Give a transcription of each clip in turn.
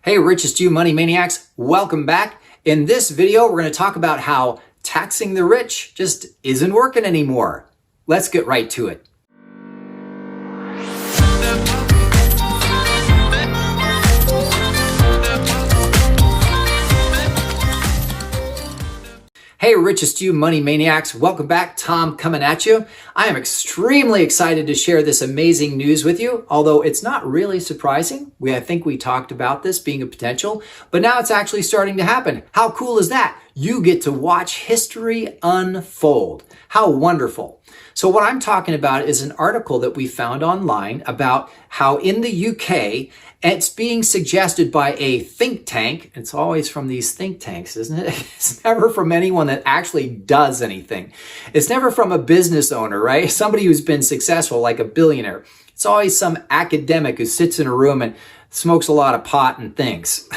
Hey, Richest, you money maniacs, welcome back. In this video, we're going to talk about how taxing the rich just isn't working anymore. Let's get right to it. Hey, Richest, you money maniacs, welcome back. Tom coming at you. I am extremely excited to share this amazing news with you, although it's not really surprising. I think we talked about this being a potential, but now it's actually starting to happen. How cool is that? You get to watch history unfold. How wonderful. So what I'm talking about is an article that we found online about how in the UK, it's being suggested by a think tank. It's always from these think tanks, isn't it? It's never from anyone that actually does anything. It's never from a business owner, right? Somebody who's been successful, like a billionaire. It's always some academic who sits in a room and smokes a lot of pot and thinks.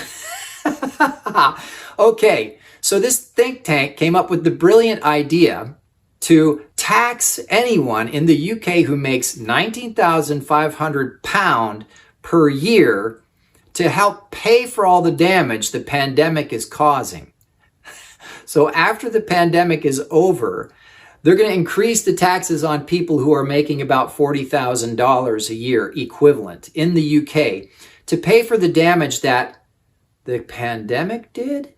Okay, so this think tank came up with the brilliant idea to tax anyone in the UK who makes £19,500 per year to help pay for all the damage the pandemic is causing. So after the pandemic is over, they're going to increase the taxes on people who are making about $40,000 a year equivalent in the UK to pay for the damage that the pandemic did,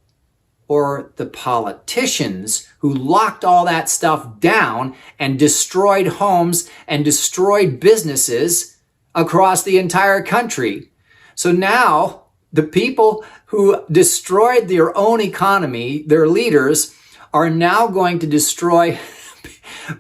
or the politicians who locked all that stuff down and destroyed homes and destroyed businesses across the entire country. So now the people who destroyed their own economy, their leaders, are now going to destroy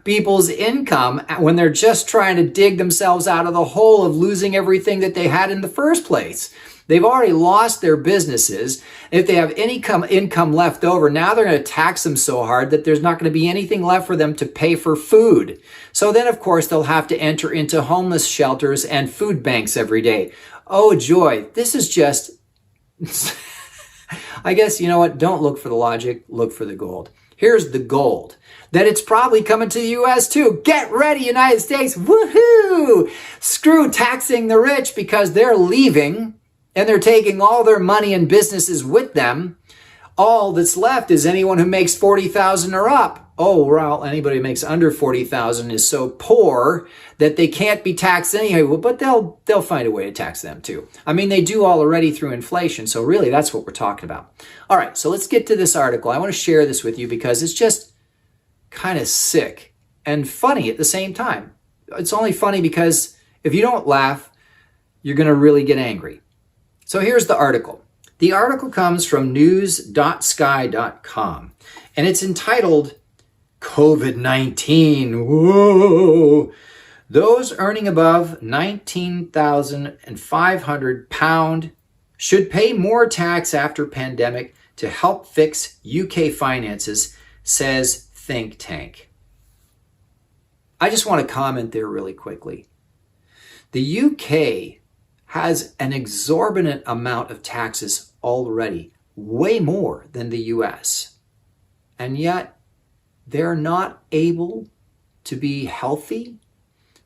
people's income when they're just trying to dig themselves out of the hole of losing everything that they had in the first place. They've already lost their businesses. If they have any income left over, now they're going to tax them so hard that there's not going to be anything left for them to pay for food. So then, of course, they'll have to enter into homeless shelters and food banks every day. Oh, joy. This is just... I guess, you know what? Don't look for the logic. Look for the gold. Here's the gold. That it's probably coming to the U.S. too. Get ready, United States. Woohoo! Screw taxing the rich because they're leaving. And they're taking all their money and businesses with them. All that's left is anyone who makes $40,000 or up. Oh, well, anybody who makes under $40,000 is so poor that they can't be taxed anyway. Well, but they'll find a way to tax them too. I mean, they do already through inflation. So really, that's what we're talking about. All right, so let's get to this article. I want to share this with you because it's just kind of sick and funny at the same time. It's only funny because if you don't laugh, you're going to really get angry. So here's the article. The article comes from news.sky.com, and it's entitled, COVID-19, whoa! Those earning above £19,500 should pay more tax after pandemic to help fix UK finances, says think tank. I just want to comment there really quickly. The UK has an exorbitant amount of taxes already, way more than the US. And yet, they're not able to be healthy?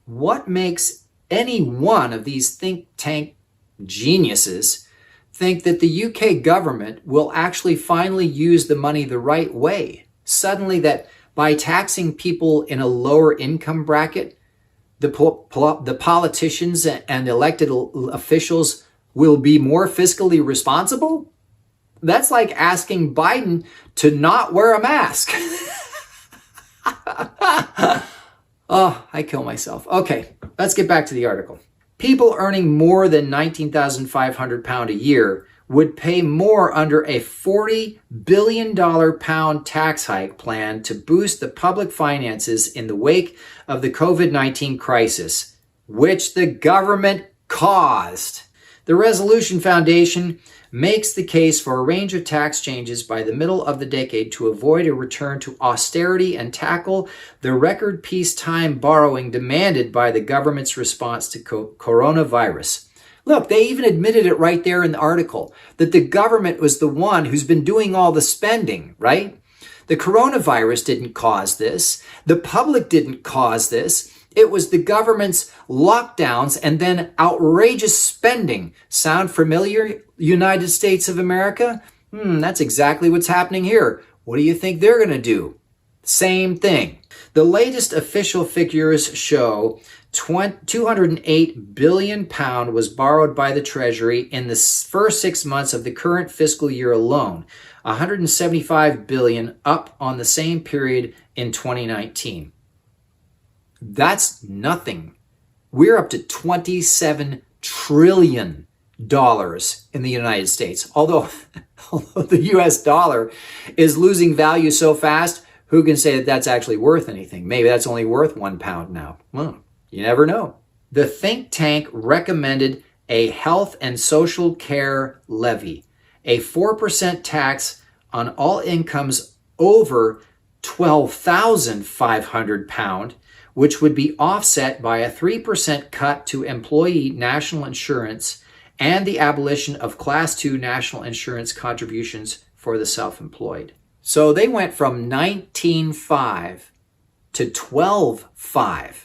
What makes any one of these think tank geniuses think that the UK government will actually finally use the money the right way? Suddenly that by taxing people in a lower income bracket, the politicians and elected officials will be more fiscally responsible? That's like asking Biden to not wear a mask. Oh, I kill myself. Okay, let's get back to the article. People earning more than £19,500 a year would pay more under a $40 billion tax hike plan to boost the public finances in the wake of the COVID-19 crisis, which the government caused. The Resolution Foundation makes the case for a range of tax changes by the middle of the decade to avoid a return to austerity and tackle the record peacetime borrowing demanded by the government's response to coronavirus. Look, they even admitted it right there in the article, that the government was the one who's been doing all the spending, right? The coronavirus didn't cause this. The public didn't cause this. It was the government's lockdowns and then outrageous spending. Sound familiar, United States of America? That's exactly what's happening here. What do you think they're going to do? Same thing. The latest official figures show £208 billion was borrowed by the Treasury in the first 6 months of the current fiscal year alone, $175 billion up on the same period in 2019. That's nothing. We're up to $27 trillion in the United States. Although the US dollar is losing value so fast, who can say that that's actually worth anything? Maybe that's only worth £1 now. Well, you never know. The think tank recommended a health and social care levy, a 4% tax on all incomes over £12,500, which would be offset by a 3% cut to employee national insurance and the abolition of Class 2 national insurance contributions for the self-employed. So they went from 19.5 to 12.5.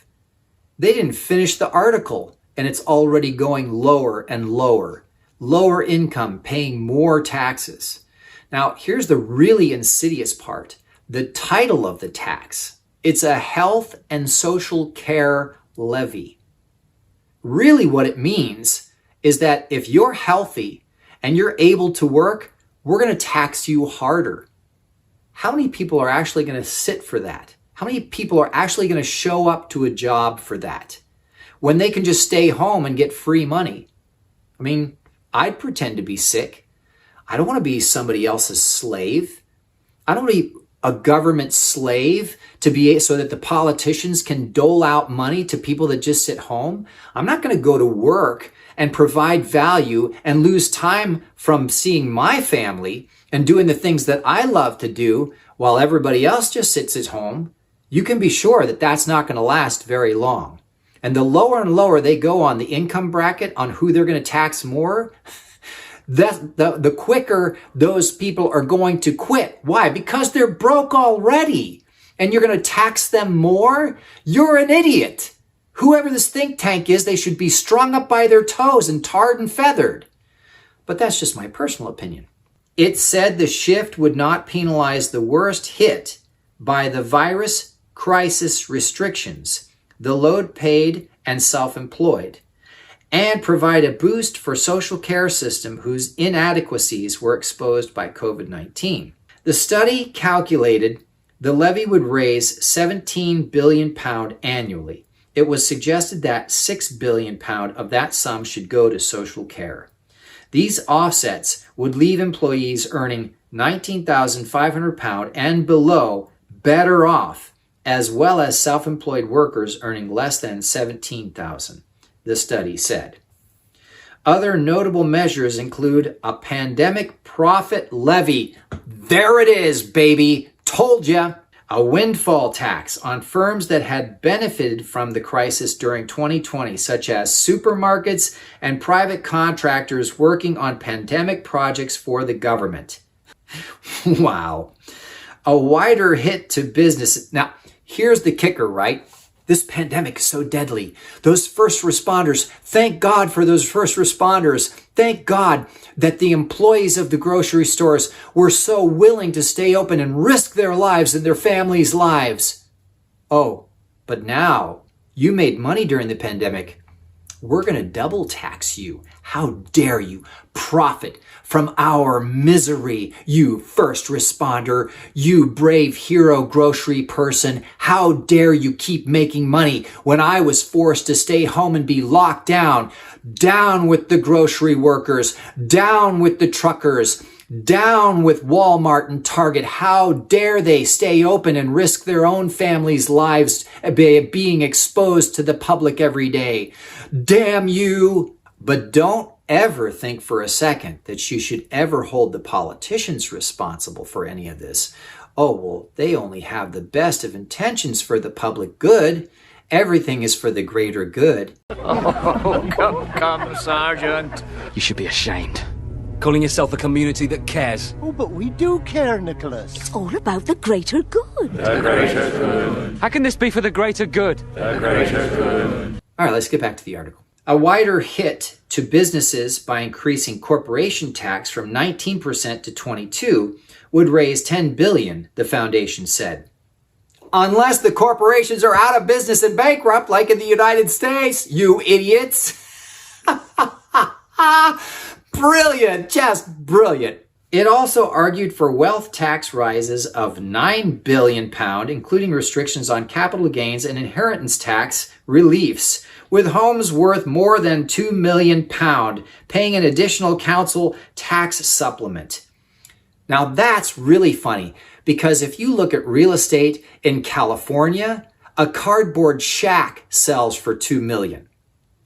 They didn't finish the article, and it's already going lower and lower. Lower income, paying more taxes. Now, here's the really insidious part. The title of the tax. It's a health and social care levy. Really what it means is that if you're healthy and you're able to work, we're going to tax you harder. How many people are actually going to sit for that? How many people are actually going to show up to a job for that when they can just stay home and get free money? I mean, I'd pretend to be sick. I don't want to be somebody else's slave. I don't want to be a government slave to be so that the politicians can dole out money to people that just sit home. I'm not going to go to work and provide value and lose time from seeing my family and doing the things that I love to do while everybody else just sits at home. You can be sure that that's not going to last very long. And the lower and lower they go on the income bracket on who they're going to tax more, the quicker those people are going to quit. Why? Because they're broke already. And you're going to tax them more? You're an idiot. Whoever this think tank is, they should be strung up by their toes and tarred and feathered. But that's just my personal opinion. It said the shift would not penalize the worst hit by the virus crisis restrictions, the load paid and self-employed, and provide a boost for social care system whose inadequacies were exposed by COVID-19. The study calculated the levy would raise £17 billion annually. It was suggested that £6 billion of that sum should go to social care. These offsets would leave employees earning £19,500 and below better off, as well as self-employed workers earning less than $17,000, the study said. Other notable measures include a pandemic profit levy. There it is, baby. Told ya. A windfall tax on firms that had benefited from the crisis during 2020, such as supermarkets and private contractors working on pandemic projects for the government. Wow. A wider hit to businesses. Now, here's the kicker, right? This pandemic is so deadly. Those first responders, thank God for those first responders. Thank God that the employees of the grocery stores were so willing to stay open and risk their lives and their families' lives. Oh, but now you made money during the pandemic. We're going to double tax you. How dare you profit from our misery, you first responder, you brave hero grocery person. How dare you keep making money when I was forced to stay home and be locked down? Down with the grocery workers, down with the truckers, down with Walmart and Target. How dare they stay open and risk their own families' lives being exposed to the public every day? Damn you! But don't ever think for a second that you should ever hold the politicians responsible for any of this. Oh, well, they only have the best of intentions for the public good. Everything is for the greater good. Oh, come, Sergeant. You should be ashamed. calling yourself a community that cares. Oh, but we do care, Nicholas. It's all about the greater good. The greater good. How can this be for the greater good? The greater good. All right, let's get back to the article. A wider hit to businesses by increasing corporation tax from 19% to 22% would raise $10 billion, the foundation said. Unless the corporations are out of business and bankrupt, like in the United States, you idiots. Brilliant, just brilliant. It also argued for wealth tax rises of £9 billion, including restrictions on capital gains and inheritance tax reliefs, with homes worth more than £2 million paying an additional council tax supplement. Now that's really funny, because if you look at real estate in California, a cardboard shack sells for $2 million.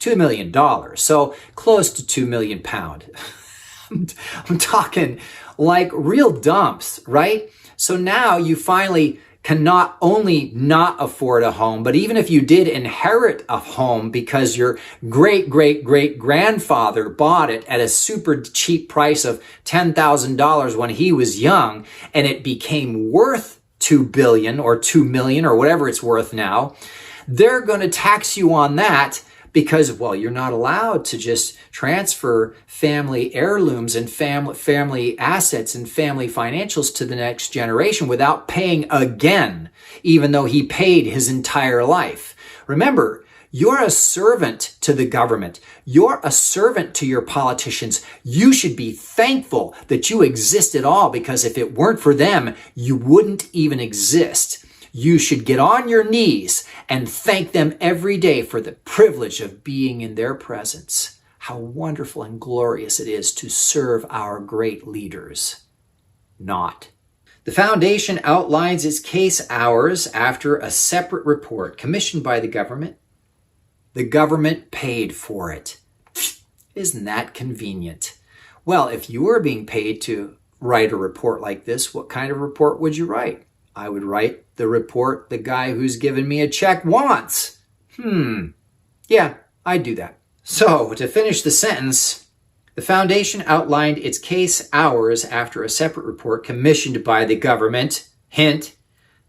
$2 million, so close to £2 million. I'm talking like real dumps, right? So now you finally can not only not afford a home, but even if you did inherit a home because your great-great-great-grandfather bought it at a super cheap price of $10,000 when he was young, and it became worth $2 billion or $2 million or whatever it's worth now, they're going to tax you on that because, well, you're not allowed to just transfer family heirlooms and family assets and family financials to the next generation without paying again, even though he paid his entire life. Remember, you're a servant to the government. You're a servant to your politicians. You should be thankful that you exist at all, because if it weren't for them, you wouldn't even exist. You should get on your knees and thank them every day for the privilege of being in their presence. How wonderful and glorious it is to serve our great leaders. Not. The foundation outlines its case hours after a separate report commissioned by the government. The government paid for it. Isn't that convenient? Well, if you were being paid to write a report like this, what kind of report would you write? I would write the report the guy who's given me a check wants. Yeah, I'd do that. So, to finish the sentence, the foundation outlined its case hours after a separate report commissioned by the government, hint,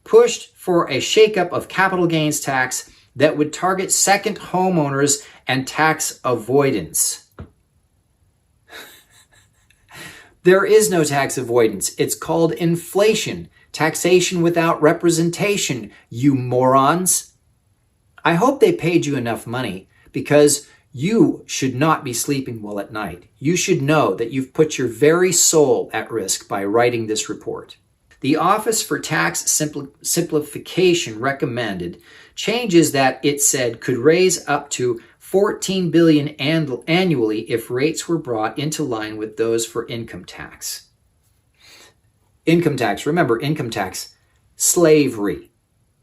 pushed for a shakeup of capital gains tax that would target second homeowners and tax avoidance. There is no tax avoidance. It's called inflation. Taxation without representation, you morons. I hope they paid you enough money, because you should not be sleeping well at night. You should know that you've put your very soul at risk by writing this report. The Office for Tax Simplification recommended changes that it said could raise up to $14 billion annually if rates were brought into line with those for income tax. Income tax, remember income tax, slavery,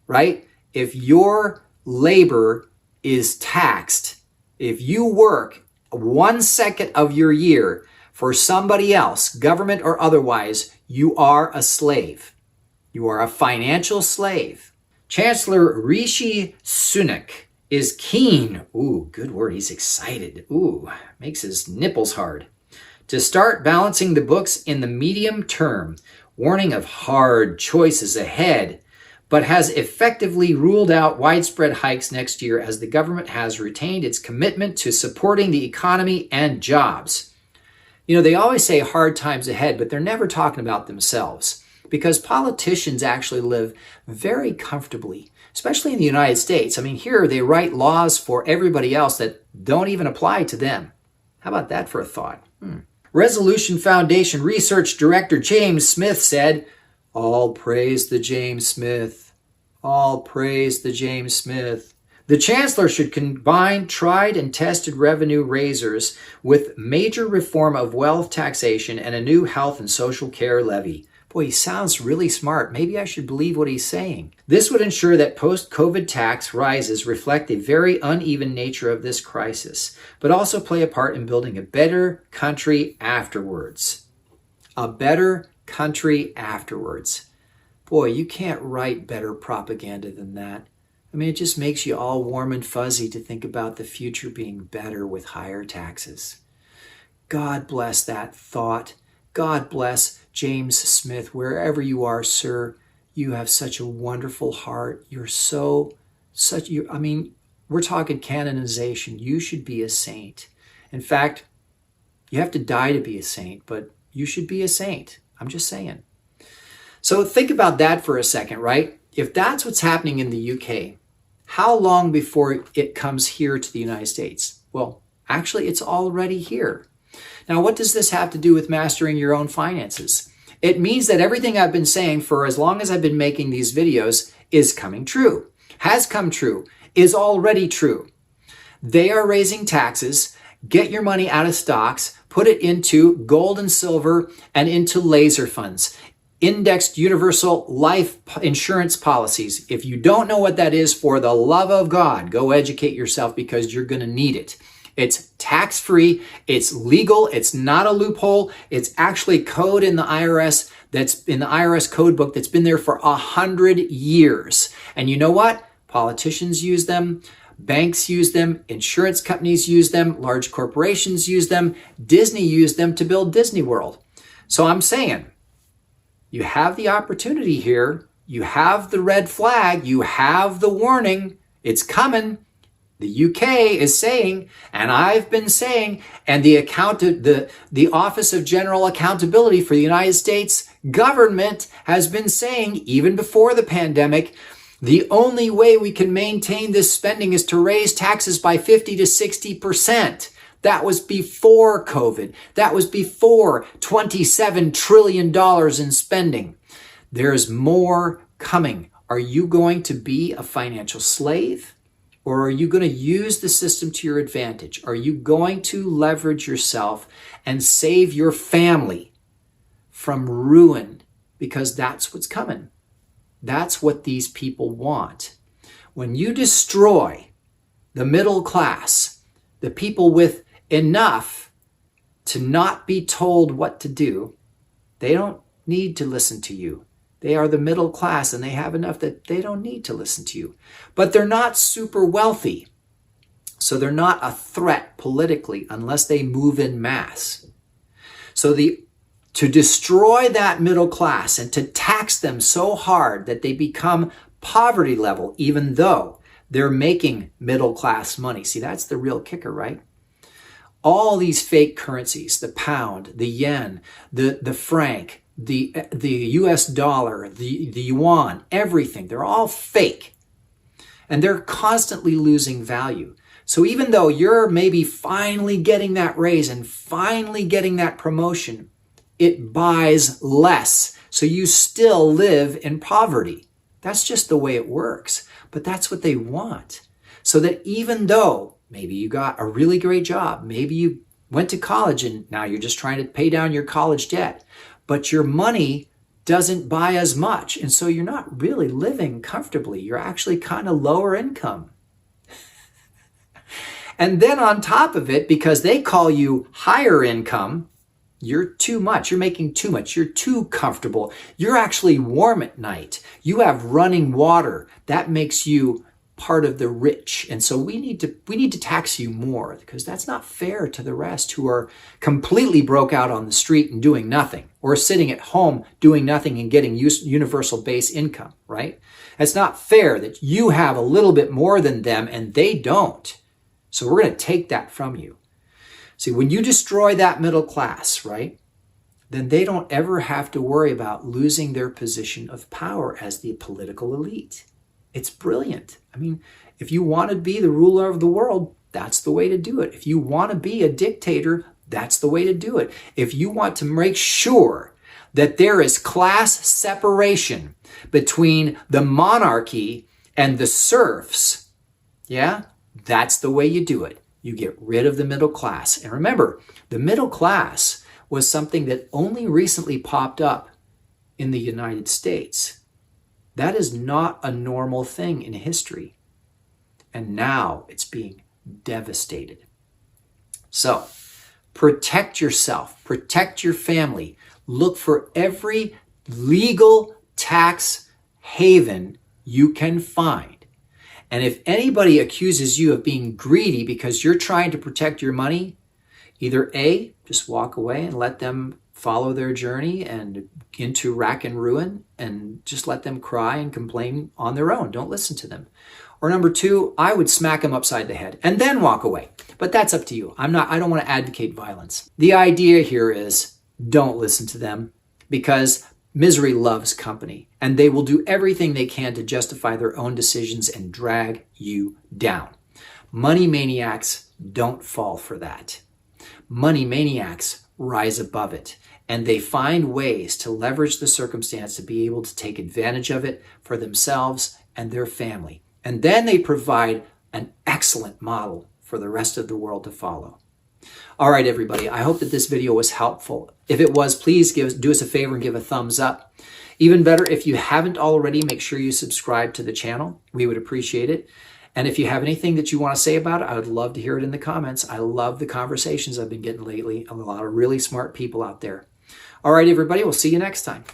right? If your labor is taxed, if you work 1 second of your year for somebody else, government or otherwise, you are a slave. You are a financial slave. Chancellor Rishi Sunak is keen, ooh, good word, he's excited, ooh, makes his nipples hard, to start balancing the books in the medium term, warning of hard choices ahead, but has effectively ruled out widespread hikes next year as the government has retained its commitment to supporting the economy and jobs. You know, they always say hard times ahead, but they're never talking about themselves, because politicians actually live very comfortably, especially in the United States. I mean, here they write laws for everybody else that don't even apply to them. How about that for a thought? Resolution Foundation Research Director James Smith said, "All praise the James Smith. All praise the James Smith. The Chancellor should combine tried and tested revenue raisers with major reform of wealth taxation and a new health and social care levy." Boy, he sounds really smart. Maybe I should believe what he's saying. This would ensure that post-COVID tax rises reflect the very uneven nature of this crisis, but also play a part in building a better country afterwards. A better country afterwards. Boy, you can't write better propaganda than that. I mean, it just makes you all warm and fuzzy to think about the future being better with higher taxes. God bless that thought. God bless James Smith, wherever you are, sir. You have such a wonderful heart. We're talking canonization. You should be a saint. In fact, you have to die to be a saint, but you should be a saint. I'm just saying. So think about that for a second, right? If that's what's happening in the UK, how long before it comes here to the United States? Well, actually, it's already here. Now, what does this have to do with mastering your own finances? It means that everything I've been saying for as long as I've been making these videos is coming true, has come true, is already true. They are raising taxes. Get your money out of stocks, put it into gold and silver and into laser funds, indexed universal life insurance policies. If you don't know what that is, for the love of God, go educate yourself because you're going to need it. It's tax-free, it's legal, it's not a loophole, it's actually code in the IRS that's in the IRS code book that's been there for 100 years. And you know what? Politicians use them, banks use them, insurance companies use them, large corporations use them, Disney used them to build Disney World. So I'm saying, you have the opportunity here, you have the red flag, you have the warning, it's coming. The UK is saying, and I've been saying, and the Office of General Accountability for the United States government has been saying, even before the pandemic, the only way we can maintain this spending is to raise taxes by 50 to 60%. That was before COVID. That was before $27 trillion in spending. There's more coming. Are you going to be a financial slave? Or are you going to use the system to your advantage? Are you going to leverage yourself and save your family from ruin? Because that's what's coming. That's what these people want. When you destroy the middle class, the people with enough to not be told what to do, they don't need to listen to you. They are the middle class and they have enough that they don't need to listen to you. But they're not super wealthy. So they're not a threat politically unless they move in mass. So to destroy that middle class and to tax them so hard that they become poverty level, even though they're making middle class money. See, that's the real kicker, right? All these fake currencies, the pound, the yen, the franc, the US dollar, the yuan, everything, they're all fake. And they're constantly losing value. So even though you're maybe finally getting that raise and finally getting that promotion, it buys less. So you still live in poverty. That's just the way it works. But that's what they want. So that even though maybe you got a really great job, maybe you went to college and now you're just trying to pay down your college debt, but your money doesn't buy as much. And so you're not really living comfortably. You're actually kind of lower income. And then on top of it, because they call you higher income, you're too much. You're making too much. You're too comfortable. You're actually warm at night. You have running water. That makes you part of the rich. And so we need to tax you more because that's not fair to the rest who are completely broke out on the street and doing nothing, or sitting at home doing nothing and getting universal base income, right? It's not fair that you have a little bit more than them and they don't. So we're going to take that from you. See, when you destroy that middle class, right, then they don't ever have to worry about losing their position of power as the political elite. It's brilliant. I mean, if you want to be the ruler of the world, that's the way to do it. If you want to be a dictator, that's the way to do it. If you want to make sure that there is class separation between the monarchy and the serfs, yeah, that's the way you do it. You get rid of the middle class. And remember, the middle class was something that only recently popped up in the United States. That is not a normal thing in history. And now it's being devastated. So protect yourself, protect your family. Look for every legal tax haven you can find. And if anybody accuses you of being greedy because you're trying to protect your money, Either A, just walk away and let them follow their journey and into rack and ruin and just let them cry and complain on their own. Don't listen to them. Or number two, I would smack them upside the head and then walk away. But that's up to you. I don't want to advocate violence. The idea here is don't listen to them, because misery loves company and they will do everything they can to justify their own decisions and drag you down. Money maniacs don't fall for that. Money maniacs rise above it, and they find ways to leverage the circumstance to be able to take advantage of it for themselves and their family. And then they provide an excellent model for the rest of the world to follow. All right, everybody, I hope that this video was helpful. If it was, please do us a favor and give a thumbs up. Even better, if you haven't already, make sure you subscribe to the channel. We would appreciate it. And if you have anything that you want to say about it, I would love to hear it in the comments. I love the conversations I've been getting lately. A lot of really smart people out there. All right, everybody, we'll see you next time.